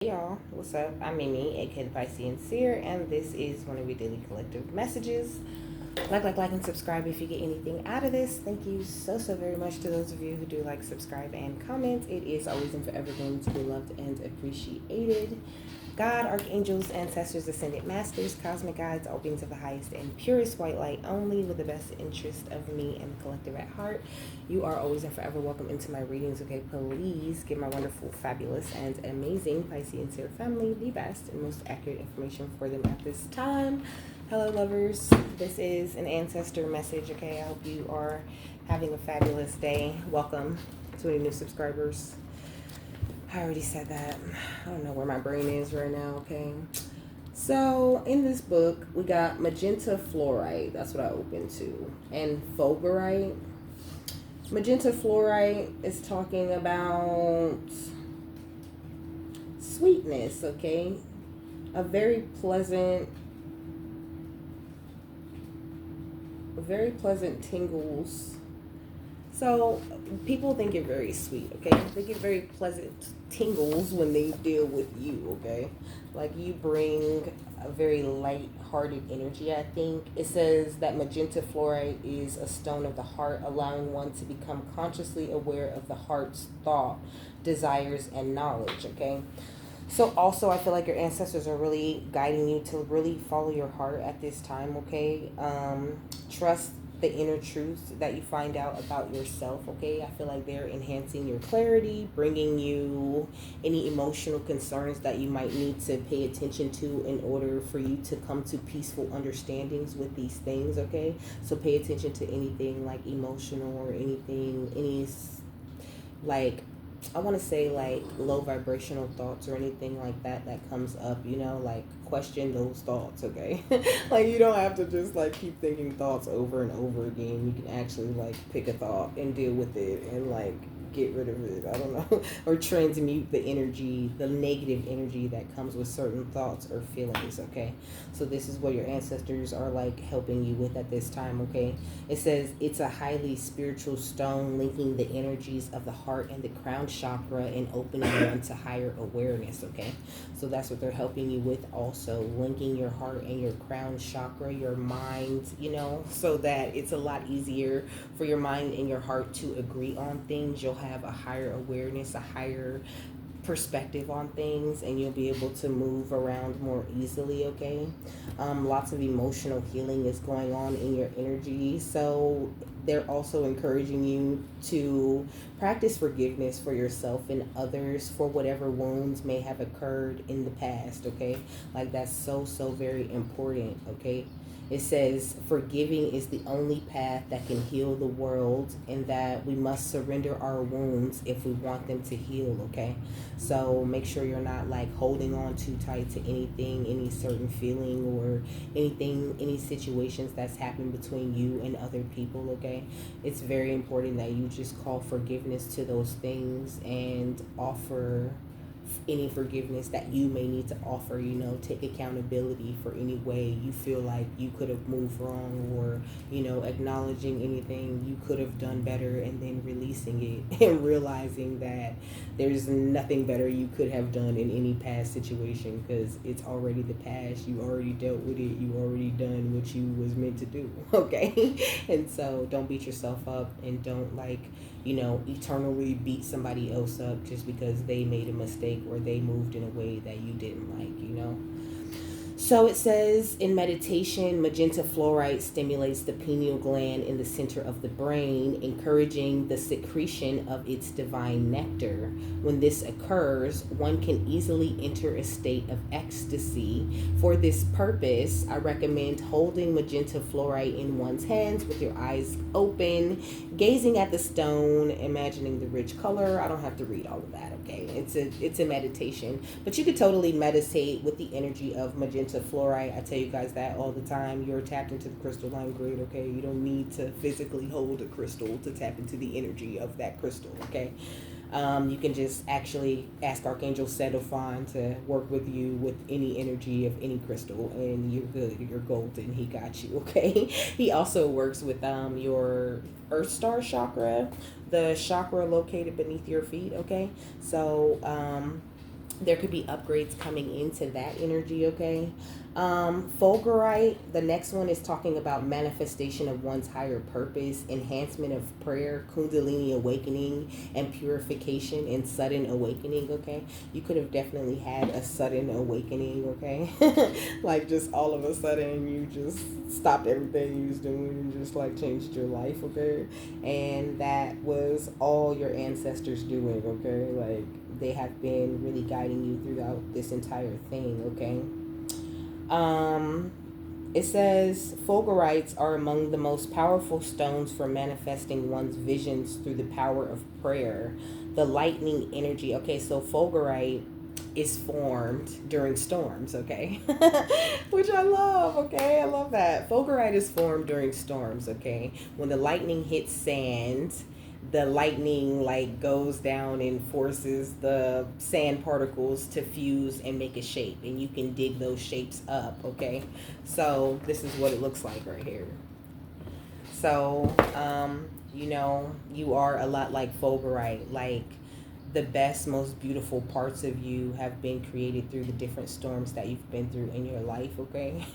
Hey y'all, what's up? I'm Mimi, aka the Piscean Seer, and this is one of your daily collective messages. Like, and subscribe if you get anything out of this. Thank you so very much to those of you who do like, subscribe, and comment. It is always and forever going to be loved and appreciated. God, archangels, ancestors, ascended masters, cosmic guides, all beings of the highest and purest white light only, with the best interest of me and the collective at heart. You are always and forever welcome into my readings, okay? Please give my wonderful, fabulous, and amazing Piscean Seer family the best and most accurate information for them at this time. Hello, lovers. This is an ancestor message, okay? I hope you are having a fabulous day. Welcome to any new subscribers. I already said that. I don't know where my brain is right now, okay? So, in this book, we got magenta fluorite. That's what I opened to. And fulgurite. Magenta fluorite is talking about sweetness, okay? A very pleasant tingles. So people think you're very sweet, okay? They get very pleasant tingles when they deal with you, okay? Like you bring a very light-hearted energy, I think. It says that magenta fluorite is a stone of the heart, allowing one to become consciously aware of the heart's thought, desires, and knowledge, okay? So also, I feel like your ancestors are really guiding you to really follow your heart at this time, okay? Trust the inner truths that you find out about yourself, okay? I feel like they're enhancing your clarity, bringing you any emotional concerns that you might need to pay attention to in order for you to come to peaceful understandings with these things, okay? So pay attention to anything like emotional or anything, like I want to say like low vibrational thoughts or anything like that comes up, like question those thoughts, okay? Like you don't have to just like keep thinking thoughts over and over again. You can actually like pick a thought and deal with it and like get rid of it. I don't know. Or transmute the energy, the negative energy that comes with certain thoughts or feelings, okay? So this is what your ancestors are like helping you with at this time, okay? It says it's a highly spiritual stone linking the energies of the heart and the crown chakra and opening one to higher awareness, okay? So that's what they're helping you with also, linking your heart and your crown chakra, your mind, so that it's a lot easier for your mind and your heart to agree on things. You'll have a higher awareness, a higher perspective on things, and you'll be able to move around more easily, okay? Lots of emotional healing is going on in your energy. So they're also encouraging you to practice forgiveness for yourself and others for whatever wounds may have occurred in the past, okay? Like that's so very important, okay? It says forgiving is the only path that can heal the world, and that we must surrender our wounds if we want them to heal, okay? So make sure you're not like holding on too tight to anything, any certain feeling or anything, any situations that's happened between you and other people, okay? It's very important that you just call forgiveness to those things and offer any forgiveness that you may need to offer. Take accountability for any way you feel like you could have moved wrong, or acknowledging anything you could have done better, and then releasing it and realizing that there's nothing better you could have done in any past situation, because it's already the past. You already dealt with it. You already done what you was meant to do. Okay. And so don't beat yourself up, and don't eternally beat somebody else up just because they made a mistake or they moved in a way that you didn't like. So it says in meditation, magenta fluorite stimulates the pineal gland in the center of the brain, encouraging the secretion of its divine nectar. When this occurs, one can easily enter a state of ecstasy. For this purpose, I recommend holding magenta fluorite in one's hands with your eyes open, gazing at the stone, imagining the rich color. I don't have to read all of that, okay? It's a meditation, but you could totally meditate with the energy of magenta fluorite. I tell you guys that all the time. You're tapped into the crystalline grid, okay? You don't need to physically hold a crystal to tap into the energy of that crystal, okay? You can just actually ask Archangel Sedofon to work with you with any energy of any crystal, and you're good. You're golden. He got you, okay? He also works with your Earth Star chakra, the chakra located beneath your feet, okay? So There could be upgrades coming into that energy, okay? Fulgurite, the next one is talking about manifestation of one's higher purpose, enhancement of prayer, kundalini awakening, and purification and sudden awakening, okay? You could have definitely had a sudden awakening, okay? Like just all of a sudden you just stopped everything you was doing and just like changed your life, okay? And that was all your ancestors doing, okay? Like they have been really guiding you throughout this entire thing, okay? Um, it says fulgurites are among the most powerful stones for manifesting one's visions through the power of prayer. The lightning energy. Okay, so fulgurite is formed during storms, okay? Which I love, okay? I love that. Fulgurite is formed during storms, okay? When the lightning hits sand, the lightning like goes down and forces the sand particles to fuse and make a shape, and you can dig those shapes up, okay? So this is what it looks like right here. So you are a lot like fulgurite. Like the best, most beautiful parts of you have been created through the different storms that you've been through in your life, okay?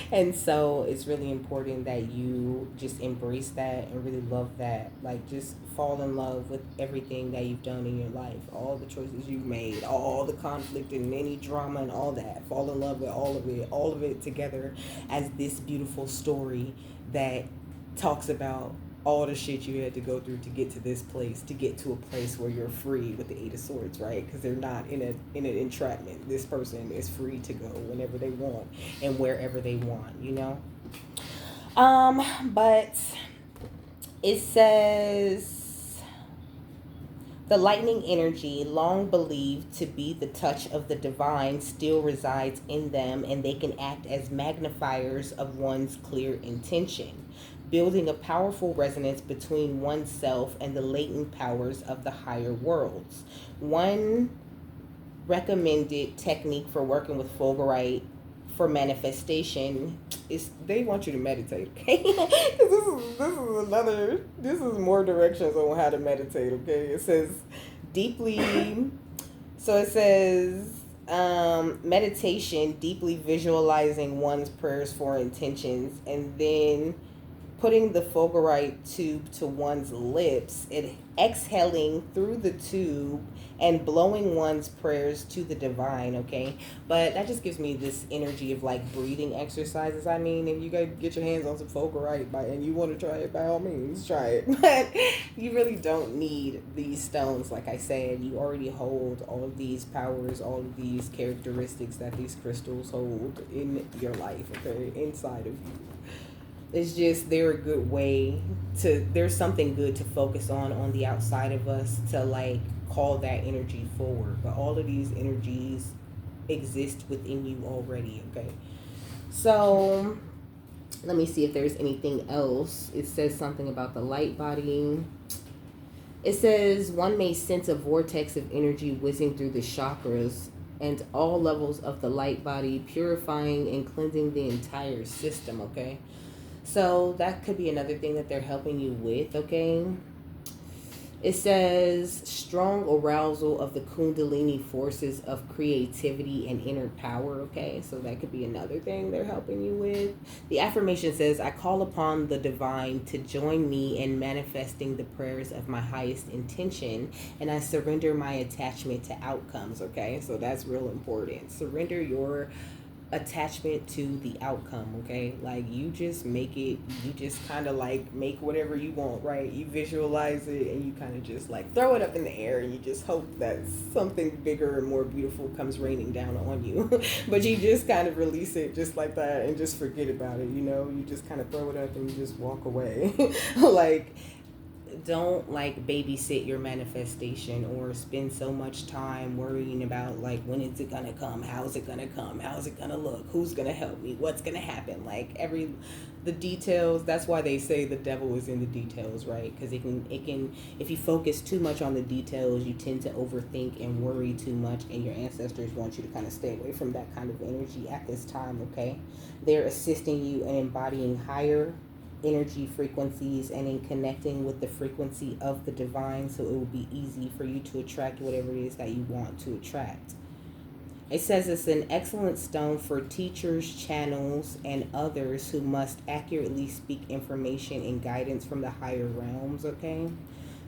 And so it's really important that you just embrace that and really love that. Like just fall in love with everything that you've done in your life, all the choices you've made, all the conflict and any drama and all that. Fall in love with all of it together as this beautiful story that talks about all the shit you had to go through to get to this place, to get to a place where you're free with the Eight of Swords, right? Because they're not in an entrapment. This person is free to go whenever they want and wherever they want, you know? But it says the lightning energy, long believed to be the touch of the divine, still resides in them, and they can act as magnifiers of one's clear intention, building a powerful resonance between oneself and the latent powers of the higher worlds. One recommended technique for working with fulgurite for manifestation is they want you to meditate, okay? Because this is more directions on how to meditate, okay? It says deeply, so it says meditation, deeply visualizing one's prayers for intentions, and then putting the fulgurite tube to one's lips and exhaling through the tube and blowing one's prayers to the divine, okay? But that just gives me this energy of like breathing exercises. I mean, if you guys get your hands on some fulgurite and you want to try it, by all means, try it. But you really don't need these stones. Like I said, you already hold all of these powers, all of these characteristics that these crystals hold in your life, okay? Inside of you. It's just they're a good way to, there's something good to focus on the outside of us to like call that energy forward. But all of these energies exist within you already, okay? So let me see if there's anything else. It says something about the light body. It says one may sense a vortex of energy whizzing through the chakras and all levels of the light body, purifying and cleansing the entire system, okay? So that could be another thing that they're helping you with, okay? It says strong arousal of the kundalini forces of creativity and inner power, okay? So that could be another thing they're helping you with. The affirmation says, I call upon the divine to join me in manifesting the prayers of my highest intention, and I surrender my attachment to outcomes, okay? So that's real important. Surrender your attachment to the outcome, okay? Like you just make it, you just kind of like make whatever you want, right? You visualize it and you kind of just like throw it up in the air and you just hope that something bigger and more beautiful comes raining down on you. But you just kind of release it just like that and just forget about it, you know? You just kind of throw it up and you just walk away. Like don't like babysit your manifestation or spend so much time worrying about like when is it gonna come, how's it gonna come, how's it gonna look, who's gonna help me, what's gonna happen, like the details. That's why they say the devil is in the details, right? Because it can if you focus too much on the details, you tend to overthink and worry too much, and your ancestors want you to kind of stay away from that kind of energy at this time, okay? They're assisting you in embodying higher energy frequencies and in connecting with the frequency of the divine, so it will be easy for you to attract whatever it is that you want to attract. It says it's an excellent stone for teachers, channels, and others who must accurately speak information and guidance from the higher realms, okay?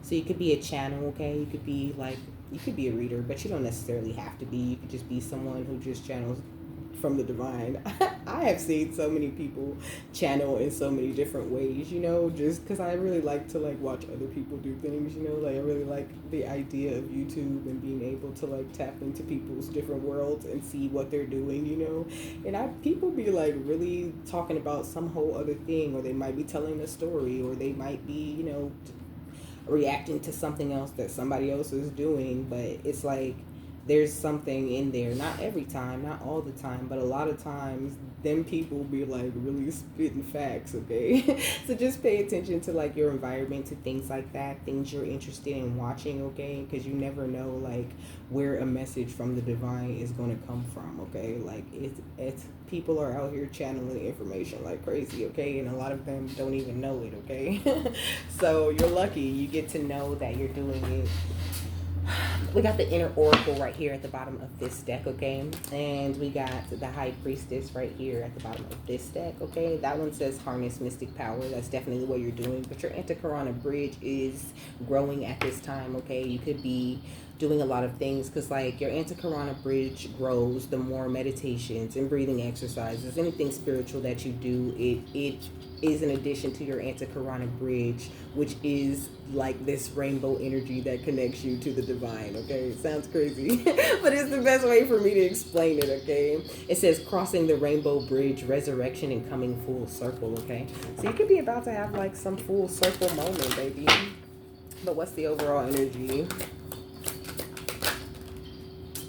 So you could be a channel, okay? You could be like, you could be a reader, but you don't necessarily have to be. You could just be someone who just channels from the divine. I have seen so many people channel in so many different ways, you know, just because I really like to like watch other people do things, you know, like I really like the idea of YouTube and being able to like tap into people's different worlds and see what they're doing, you know. And I people be like really talking about some whole other thing, or they might be telling a story, or they might be, you know, reacting to something else that somebody else is doing, but it's like there's something in there. Not every time, not all the time, but a lot of times them people be like really spitting facts, okay? So just pay attention to like your environment, to things like that, things you're interested in watching, okay? Because you never know like where a message from the divine is going to come from, okay? Like it's people are out here channeling information like crazy, okay? And a lot of them don't even know it, okay? So you're lucky you get to know that you're doing it. We got the inner oracle right here at the bottom of this deck, okay? And we got the high priestess right here at the bottom of this deck, okay? That one says harness mystic power. That's definitely what you're doing. But your Antakarana bridge is growing at this time, okay? You could be doing a lot of things because like your Antakarana bridge grows the more meditations and breathing exercises, anything spiritual that you do, it is an addition to your Antakarana bridge, which is like this rainbow energy that connects you to the divine, okay? It sounds crazy, but it's the best way for me to explain it, okay? It says crossing the rainbow bridge, resurrection, and coming full circle, okay? So you could be about to have like some full circle moment, baby. But what's the overall energy?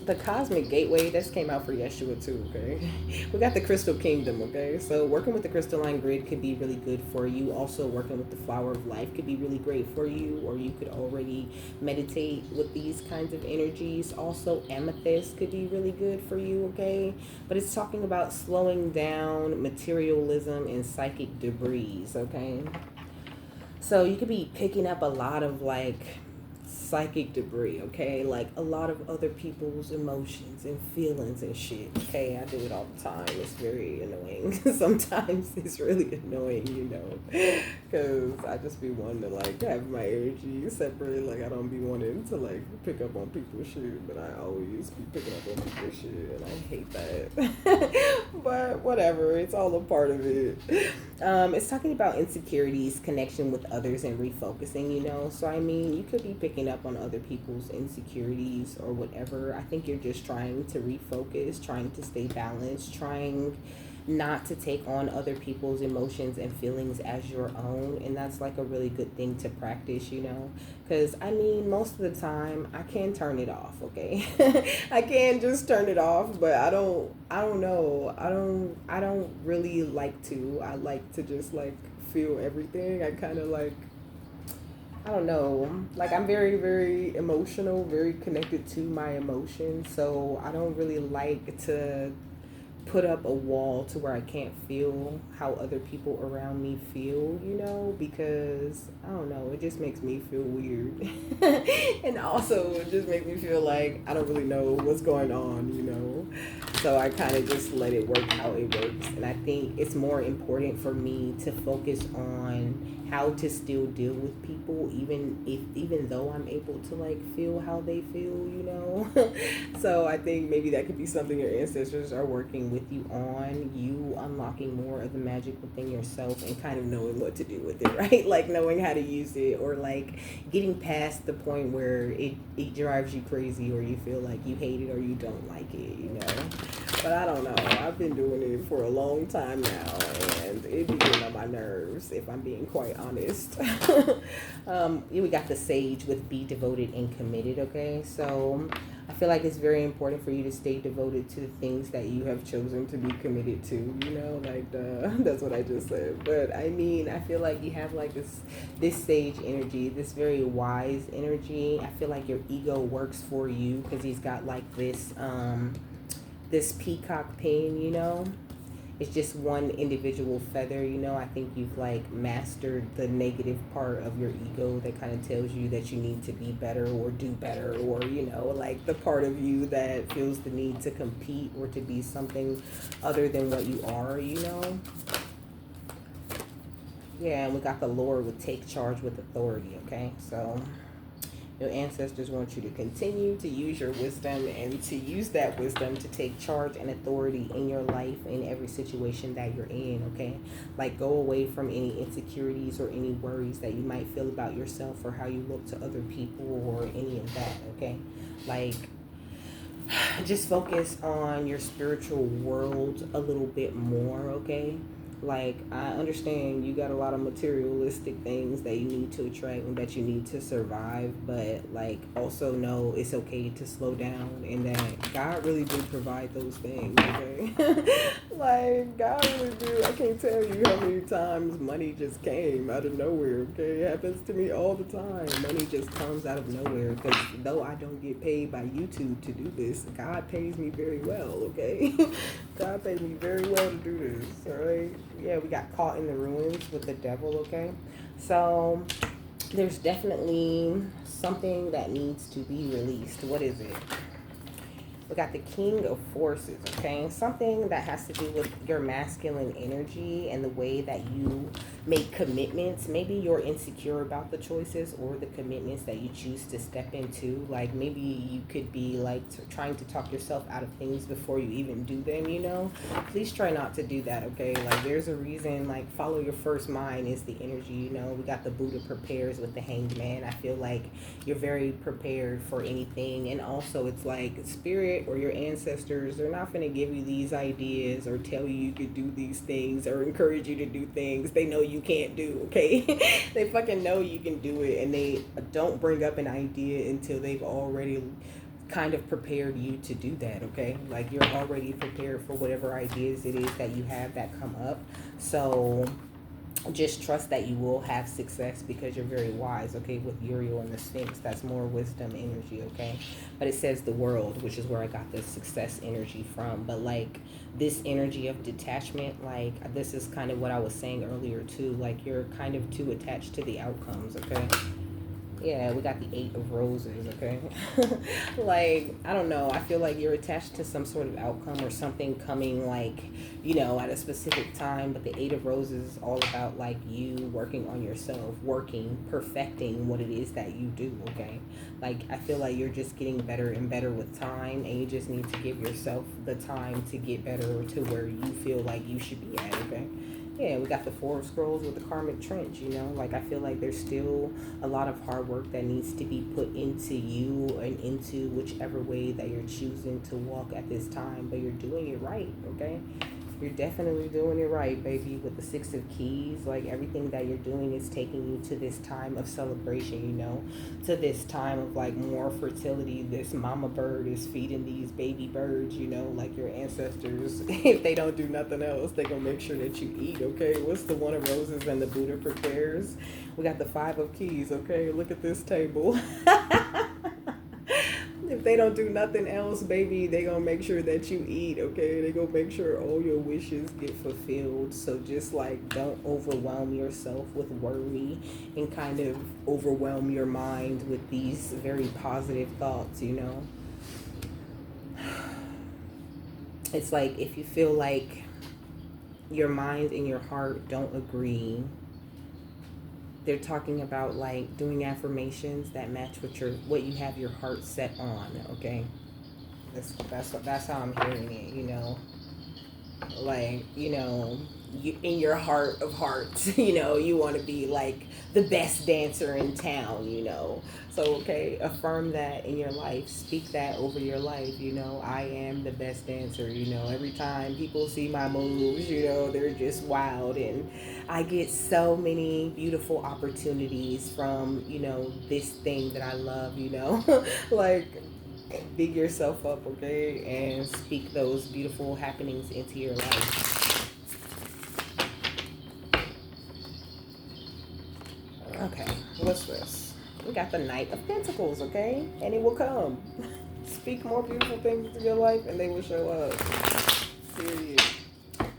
The cosmic gateway, this came out for Yeshua too, okay? We got the crystal kingdom, okay? So working with the crystalline grid could be really good for you. Also working with the flower of life could be really great for you, or you could already meditate with these kinds of energies. Also amethyst could be really good for you, okay? But it's talking about slowing down materialism and psychic debris, okay? So you could be picking up a lot of like psychic debris, okay? Like a lot of other people's emotions and feelings and shit, okay? I do it all the time. It's very annoying. Sometimes it's really annoying, you know, because I just be wanting to like have my energy separate. Like I don't be wanting to like pick up on people's shit, but I always be picking up on people's shit, and I hate that. But whatever, it's all a part of it. It's talking about insecurities, connection with others, and refocusing, you know. So I mean, you could be picking up on other people's insecurities or whatever. I think you're just trying to refocus, trying to stay balanced, trying not to take on other people's emotions and feelings as your own. And that's like a really good thing to practice, you know, because I mean, most of the time I can turn it off, okay? I can just turn it off, but I don't know, I don't really like to. I like to just like feel everything. I kind of like, I don't know, like I'm very, very emotional, very connected to my emotions. So I don't really like to put up a wall to where I can't feel how other people around me feel, you know, because I don't know, it just makes me feel weird. And also it just makes me feel like I don't really know what's going on, you know. So I kind of just let it work how it works. And I think it's more important for me to focus on how to still deal with people even though I'm able to like feel how they feel, you know. So I think maybe that could be something your ancestors are working with you on, you unlocking more of the magic within yourself and kind of knowing what to do with it, right? Like knowing how to use it, or like getting past the point where it drives you crazy, or you feel like you hate it or you don't like it, you know. But I don't know, I've been doing it for a long time now, and it be getting on my nerves, if I'm being quite honest. We got the sage with be devoted and committed, okay? So I feel like it's very important for you to stay devoted to the things that you have chosen to be committed to, you know, like that's what I just said. But I mean, I feel like you have like this sage energy, this very wise energy. I feel like your ego works for you because he's got like this peacock pin, you know. it's just one individual feather. I think you've like mastered the negative part of your ego that kind of tells you that you need to be better or do better, or like the part of you that feels the need to compete or to be something other than what you are. Yeah, and we got the Lord would take charge with authority, okay? So your ancestors want you to continue to use your wisdom and to use that wisdom to take charge and authority in your life, in every situation that you're in, okay? Like, go away from any insecurities or any worries that you might feel about yourself or how you look to other people or any of that, okay? Like, just focus on your spiritual world a little bit more, okay? Like, I understand you got a lot of materialistic things that you need to attract and that you need to survive, but like, also know it's okay to slow down and that God really do provide those things, okay? Like, God really do. I can't tell you how many times money just came out of nowhere, okay? It happens to me all the time. Money just comes out of nowhere, because though I don't get paid by YouTube to do this, God pays me very well, okay? God paid me very well to do this, all right? Yeah, we got caught in the ruins with the devil, okay? So there's definitely something that needs to be released. What is it? We got the King of Forces, okay? Something that has to do with your masculine energy and the way that you make commitments. Maybe you're insecure about the choices or the commitments that you choose to step into. Like, maybe you could be like trying to talk yourself out of things before you even do them. Please try not to do that, okay? Like, there's a reason. Like, follow your first mind is the energy. We got the Buddha prepares with the Hanged Man. I feel like you're very prepared for anything. And also, it's like spirit or your ancestors, they're not going to give you these ideas or tell you could do these things or encourage you to do things they know you can't do, okay? They fucking know you can do it, and they don't bring up an idea until they've already kind of prepared you to do that, okay? Like, you're already prepared for whatever ideas it is that you have that come up. So just trust that you will have success because you're very wise, okay? With Uriel and the Sphinx, that's more wisdom energy, okay? But it says the world, which is where I got the success energy from. But like, this energy of detachment, like, this is kind of what I was saying earlier too. Like, you're kind of too attached to the outcomes, okay? Yeah, we got the Eight of Roses, okay? Like, I don't know. I feel like you're attached to some sort of outcome or something coming, like, at a specific time. But the Eight of Roses is all about, like, you working on yourself, perfecting what it is that you do, okay? Like, I feel like you're just getting better and better with time, and you just need to give yourself the time to get better to where you feel like you should be at, okay? Yeah, we got the Four of Scrolls with the Karmic Trench, Like, I feel like there's still a lot of hard work that needs to be put into you and into whichever way that you're choosing to walk at this time. But you're doing it right, okay? You're definitely doing it right, baby, with the Six of Keys. Like, everything that you're doing is taking you to this time of celebration, to this time of, like, more fertility. This mama bird is feeding these baby birds, like your ancestors. If they don't do nothing else, they're going to make sure that you eat, okay? What's the One of Roses and the Buddha prepares? We got the Five of Keys, okay? Look at this table. If they don't do nothing else, baby, they gonna make sure that you eat, okay? They gonna make sure all your wishes get fulfilled. So just, like, don't overwhelm yourself with worry and kind of overwhelm your mind with these very positive thoughts, It's like, if you feel like your mind and your heart don't agree, they're talking about, like, doing affirmations that match what you have your heart set on, okay? That's how I'm hearing it, Like, you, in your heart of hearts, you want to be like the best dancer in town, So, okay, affirm that in your life. Speak that over your life, I am the best dancer, Every time people see my moves, they're just wild. And I get so many beautiful opportunities from, this thing that I love, Like, big yourself up, okay? And speak those beautiful happenings into your life. Okay, what's this? We got the Knight of Pentacles, okay? And it will come. Speak more beautiful things into your life and they will show up. Period.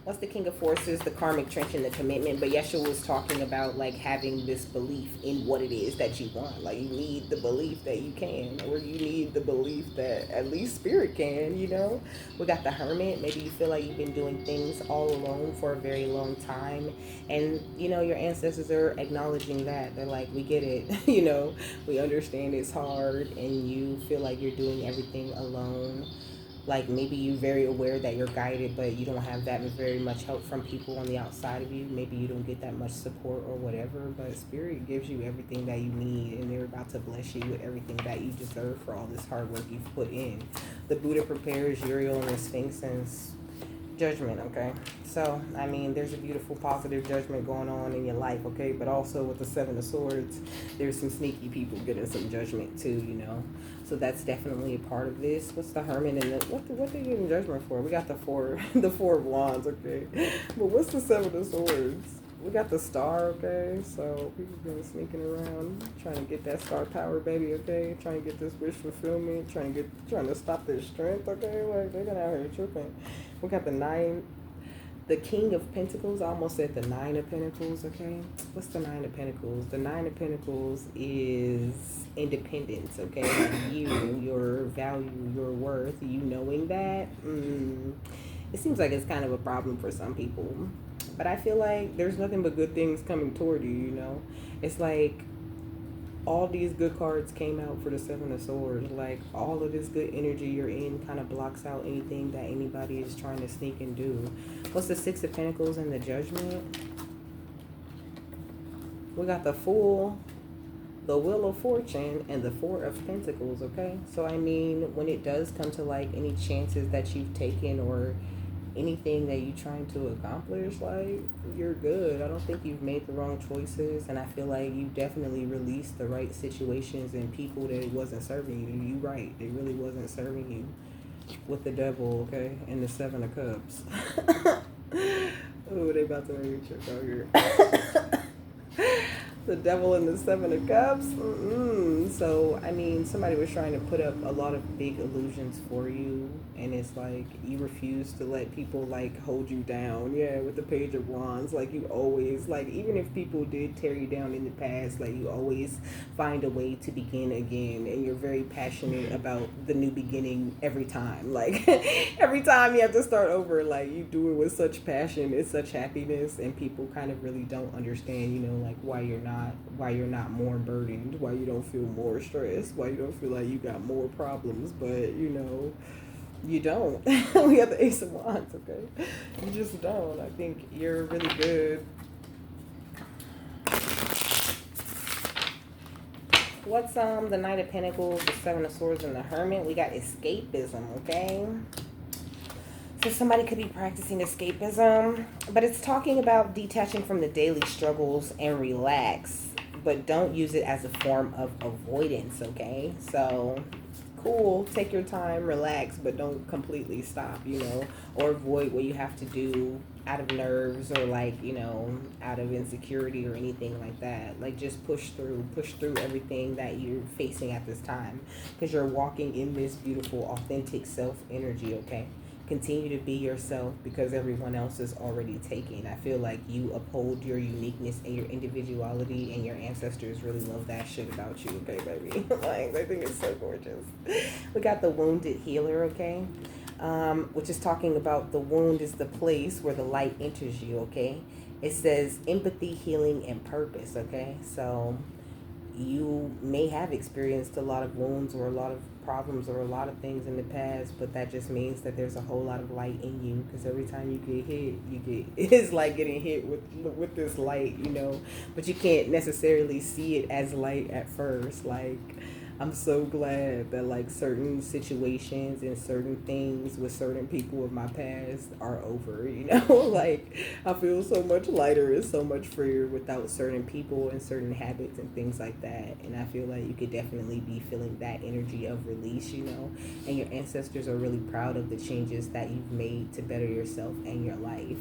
What's the King of Forces? The karmic trench and the commitment. But Yeshua was talking about like having this belief in what it is that you want. Like you need the belief that you can, or you need the belief that at least spirit can, you know? We got the Hermit. Maybe you feel like you've been doing things all alone for a very long time. And, you know, your ancestors are acknowledging that. They're like, we get it, you know, we understand it's hard and you feel like you're doing everything alone. Like maybe you're very aware that you're guided, but you don't have that very much help from people on the outside of you. Maybe you don't get that much support or whatever, but spirit gives you everything that you need, and they're about to bless you with everything that you deserve for all this hard work you've put in. The Buddha prepares Uriel and the Sphinx and judgment, okay? So, I mean, there's a beautiful positive judgment going on in your life, okay? But also with the Seven of Swords, there's some sneaky people getting some judgment too, you know? So that's definitely a part of this. What's the Hermit and what they getting judgment for? We got the four the Four of Wands, okay? But what's the Seven of Swords? We got the Star, okay? So people been sneaking around trying to get that star power, baby, okay? Trying to get this wish fulfillment, trying to stop their strength, okay? Like they're gonna out here tripping. We got the King of Pentacles. I almost said the Nine of Pentacles, okay? What's the Nine of Pentacles? The Nine of Pentacles is independence, okay? You, your value, your worth, you knowing that. It seems like it's kind of a problem for some people. But I feel like there's nothing but good things coming toward you, you know? It's like all these good cards came out for the Seven of Swords. Like all of this good energy you're in kind of blocks out anything that anybody is trying to sneak and do. What's the Six of Pentacles and the Judgment? We got the Fool, the Wheel of Fortune, and the Four of Pentacles, okay? So I mean, when it does come to like any chances that you've taken or anything that you're trying to accomplish, like you're good. I don't think you've made the wrong choices, and I feel like you definitely released the right situations and people that it wasn't serving you. You right, it really wasn't serving you. With the Devil, okay, and the Seven of Cups. Oh, they about to make me trip out here. The Devil and the Seven of Cups. So, I mean, somebody was trying to put up a lot of big illusions for you, and it's like you refuse to let people like hold you down. Yeah, with the Page of Wands, like you always, like even if people did tear you down in the past, like you always find a way to begin again, and you're very passionate about the new beginning every time. Like every time you have to start over, like you do it with such passion, it's such happiness, and people kind of really don't understand, you know, like why you're not more burdened, why you don't feel more stressed, why you don't feel like you got more problems, but you know, you don't. We have the Ace of Wands, okay? You just don't. I think you're really good. What's the Knight of Pentacles, the Seven of Swords, and the Hermit? We got escapism, okay? So somebody could be practicing escapism, but it's talking about detaching from the daily struggles and relax, but don't use it as a form of avoidance, okay? So, cool, take your time, relax, but don't completely stop, you know, or avoid what you have to do out of nerves or like, you know, out of insecurity or anything like that. Like just push through everything that you're facing at this time, because you're walking in this beautiful, authentic self energy, okay? Continue to be yourself because everyone else is already taken. I feel like you uphold your uniqueness and your individuality, and your ancestors really love that shit about you, okay, baby? Like, I think it's so gorgeous. We got the Wounded Healer, okay? Which is talking about the wound is the place where the light enters you, okay? It says empathy, healing, and purpose, okay? So you may have experienced a lot of wounds or a lot of problems or a lot of things in the past, but that just means that there's a whole lot of light in you, because every time you get hit, it's like getting hit with this light, you know, but you can't necessarily see it as light at first. Like, I'm so glad that like certain situations and certain things with certain people of my past are over, you know. Like I feel so much lighter and so much freer without certain people and certain habits and things like that. And I feel like you could definitely be feeling that energy of release, you know, and your ancestors are really proud of the changes that you've made to better yourself and your life.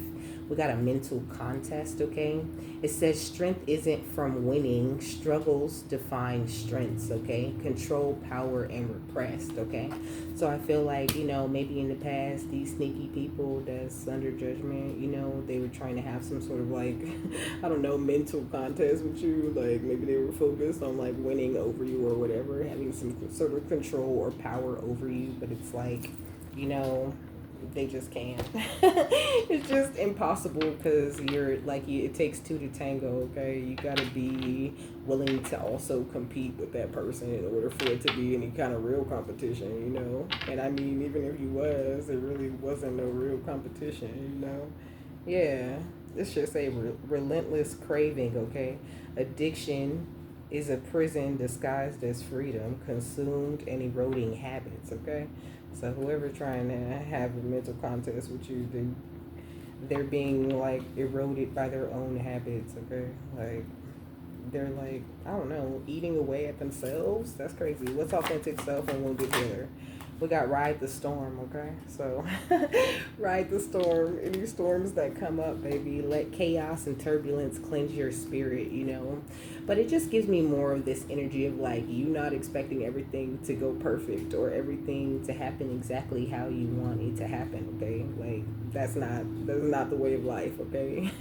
We got a mental contest, okay? It says strength isn't from winning, struggles define strengths, okay? control, power, and repressed, okay? So I feel like, maybe in the past, these sneaky people that's under judgment, they were trying to have some sort of like, I don't know, mental contest with you. Like maybe they were focused on like winning over you or whatever, having some sort of control or power over you. But it's like, they just can't. It's just impossible because it takes two to tango, okay? You gotta be willing to also compete with that person in order for it to be any kind of real competition. And I mean, even if you was, it really wasn't no real competition. Yeah, this should say relentless craving, okay? Addiction is a prison disguised as freedom, consumed and eroding habits, okay? So whoever trying to have a mental contest with you, they're being like eroded by their own habits, okay? Like they're like, I don't know, eating away at themselves. That's crazy. What's authentic self and wounded healer? We got ride the storm, okay? So ride the storm. Any storms that come up, baby. Let chaos and turbulence cleanse your spirit. But it just gives me more of this energy of like you not expecting everything to go perfect or everything to happen exactly how you want it to happen, okay? Like that's not the way of life, okay?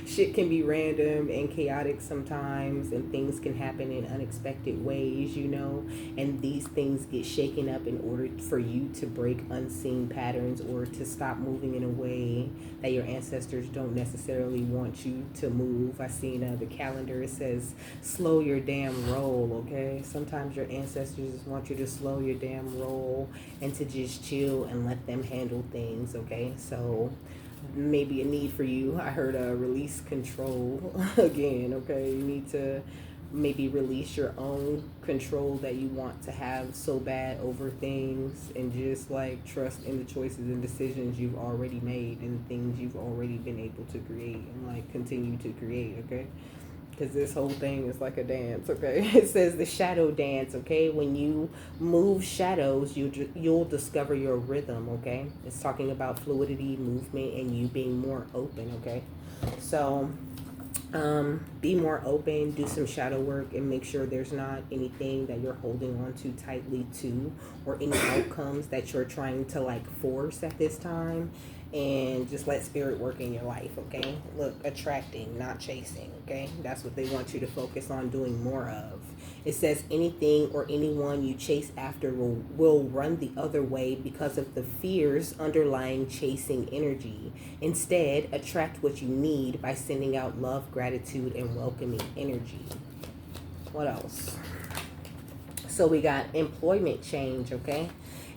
Shit can be random and chaotic sometimes, and things can happen in unexpected ways, and these things get shaken up in order for you to break unseen patterns or to stop moving in a way that your ancestors don't necessarily want you to move. I seen the calendar, it says slow your damn roll, okay? Sometimes your ancestors want you to slow your damn roll and to just chill and let them handle things, okay? So maybe a need for you, I heard release control again, okay? You need to maybe release your own control that you want to have so bad over things and just like trust in the choices and decisions you've already made and things you've already been able to create and like continue to create, okay? Because this whole thing is like a dance, okay? It says the shadow dance, okay? When you move shadows, you'll discover your rhythm, okay? It's talking about fluidity, movement, and you being more open, okay? So be more open, do some shadow work, and make sure there's not anything that you're holding on too tightly to or any outcomes that you're trying to like force at this time. And just let spirit work in your life, okay? Look, attracting, not chasing, okay? That's what they want you to focus on doing more of. It says anything or anyone you chase after will run the other way because of the fears underlying chasing energy. Instead, attract what you need by sending out love, gratitude, and welcoming energy. What else? So we got employment change, okay?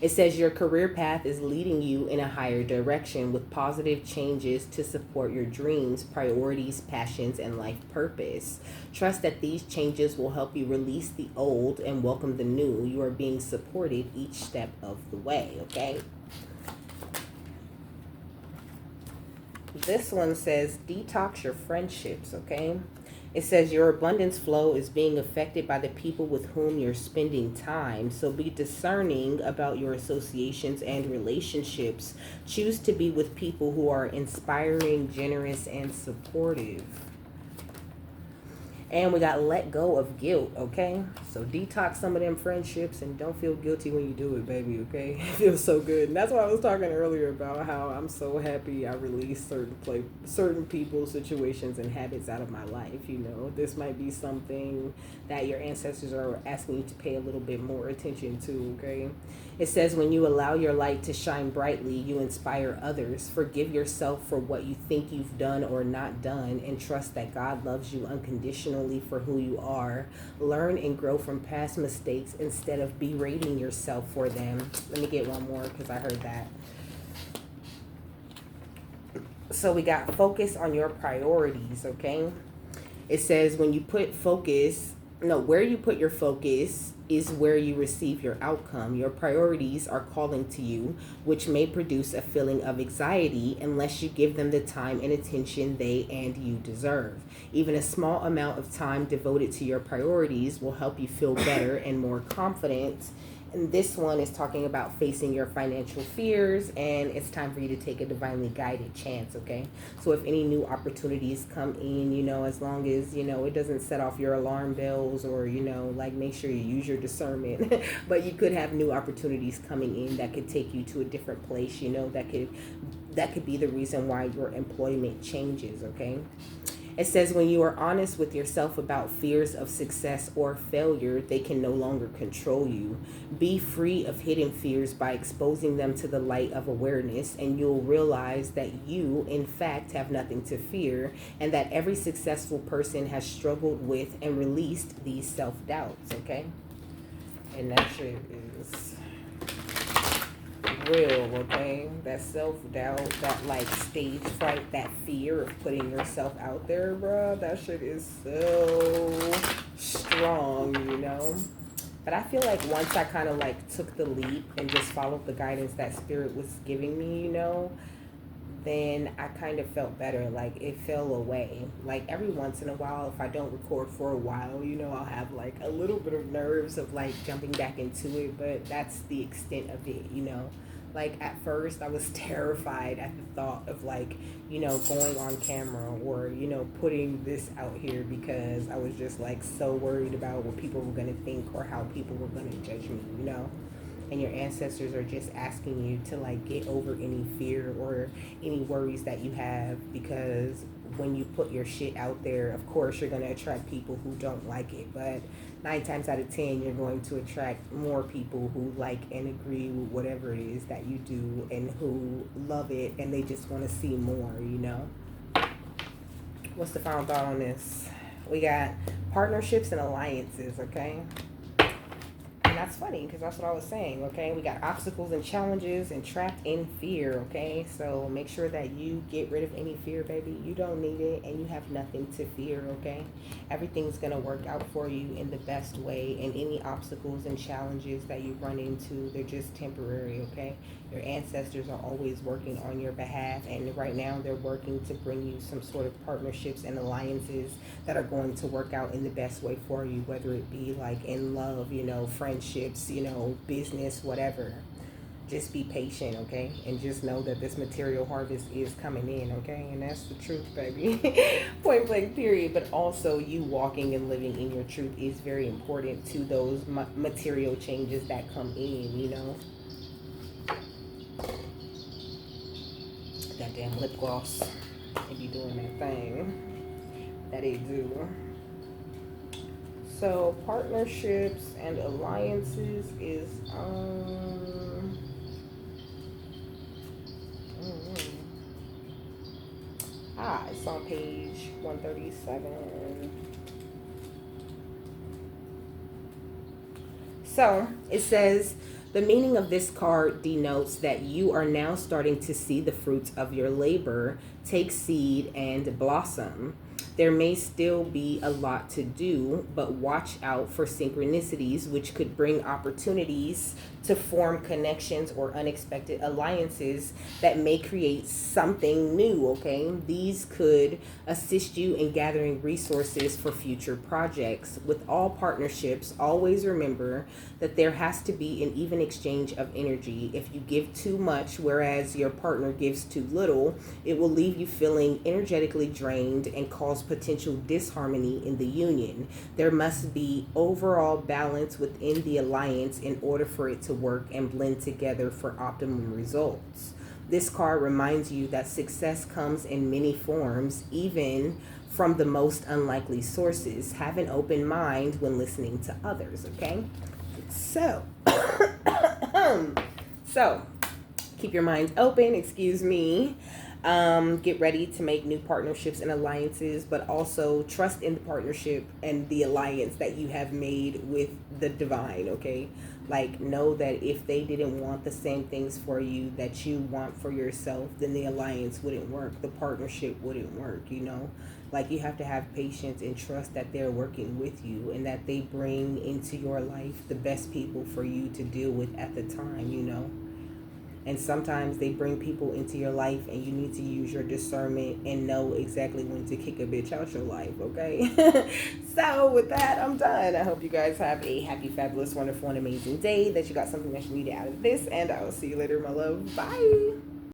It says your career path is leading you in a higher direction with positive changes to support your dreams, priorities, passions, and life purpose. Trust that these changes will help you release the old and welcome the new. You are being supported each step of the way, okay? This one says detox your friendships, okay? It says your abundance flow is being affected by the people with whom you're spending time. So be discerning about your associations and relationships. Choose to be with people who are inspiring, generous, and supportive. And we got let go of guilt, okay? So detox some of them friendships and don't feel guilty when you do it, baby, okay? It feels so good. And that's why I was talking earlier about how I'm so happy I released certain people, situations, and habits out of my life, This might be something that your ancestors are asking you to pay a little bit more attention to, okay? It says when you allow your light to shine brightly, you inspire others. Forgive yourself for what you think you've done or not done and trust that God loves you unconditionally for who you are. Learn and grow from past mistakes instead of berating yourself for them. Let me get one more because I heard that. So we got focus on your priorities, okay? It says where you put your focus is where you receive your outcome. Your priorities are calling to you, which may produce a feeling of anxiety unless you give them the time and attention they and you deserve. Even a small amount of time devoted to your priorities will help you feel better and more confident And this one is talking about facing your financial fears, and it's time for you to take a divinely guided chance, okay? So if any new opportunities come in, as long as, it doesn't set off your alarm bells, or, like, make sure you use your discernment. But you could have new opportunities coming in that could take you to a different place, that could be the reason why your employment changes, okay? It says when you are honest with yourself about fears of success or failure, they can no longer control you. Be free of hidden fears by exposing them to the light of awareness, and you'll realize that you, in fact, have nothing to fear, and that every successful person has struggled with and released these self doubts, okay? And that shit is real, okay? That self-doubt, that like stage fright, that fear of putting yourself out there, bruh, that shit is so strong. But I feel like once I kind of like took the leap and just followed the guidance that spirit was giving me, then I kind of felt better. Like it fell away. Like every once in a while, if I don't record for a while, I'll have like a little bit of nerves of like jumping back into it, but that's the extent of it. Like at first I was terrified at the thought of like, going on camera or, putting this out here, because I was just like so worried about what people were going to think or how people were going to judge me. And your ancestors are just asking you to like get over any fear or any worries that you have, because when you put your shit out there, of course you're going to attract people who don't like it, but 9 times out of 10 you're going to attract more people who like and agree with whatever it is that you do, and who love it, and they just want to see more. What's the final thought on this? We got partnerships and alliances, okay? And that's funny because that's what I was saying, okay? We got obstacles and challenges and trapped in fear, okay? So make sure that you get rid of any fear, baby. You don't need it, and you have nothing to fear, okay? Everything's going to work out for you in the best way, and any obstacles and challenges that you run into, they're just temporary, okay? Your ancestors are always working on your behalf, and right now they're working to bring you some sort of partnerships and alliances that are going to work out in the best way for you, whether it be like in love, friendships, business, whatever. Just be patient, okay? And just know that this material harvest is coming in, okay? And that's the truth, baby. Point blank, period. But also, you walking and living in your truth is very important to those material changes that come in. That damn lip gloss, it be doing that thing that it do. So partnerships and alliances is it's on page 137. So it says, the meaning of this card denotes that you are now starting to see the fruits of your labor take seed and blossom. There may still be a lot to do, but watch out for synchronicities, which could bring opportunities to form connections or unexpected alliances that may create something new, okay? These could assist you in gathering resources for future projects. With all partnerships, always remember that there has to be an even exchange of energy. If you give too much, whereas your partner gives too little, it will leave you feeling energetically drained and cause potential disharmony in the union. There must be overall balance within the alliance in order for it to work and blend together for optimum results. This card reminds you that success comes in many forms, even from the most unlikely sources. Have an open mind when listening to others, okay? So, keep your mind open, excuse me. Get ready to make new partnerships and alliances, but also trust in the partnership and the alliance that you have made with the divine, okay? Like, know that if they didn't want the same things for you that you want for yourself, then the alliance wouldn't work. The partnership wouldn't work, Like, you have to have patience and trust that they're working with you, and that they bring into your life the best people for you to deal with at the time, And sometimes they bring people into your life and you need to use your discernment and know exactly when to kick a bitch out your life, okay? So with that, I'm done. I hope you guys have a happy, fabulous, wonderful, and amazing day, that you got something that you needed out of this, and I will see you later, my love. Bye.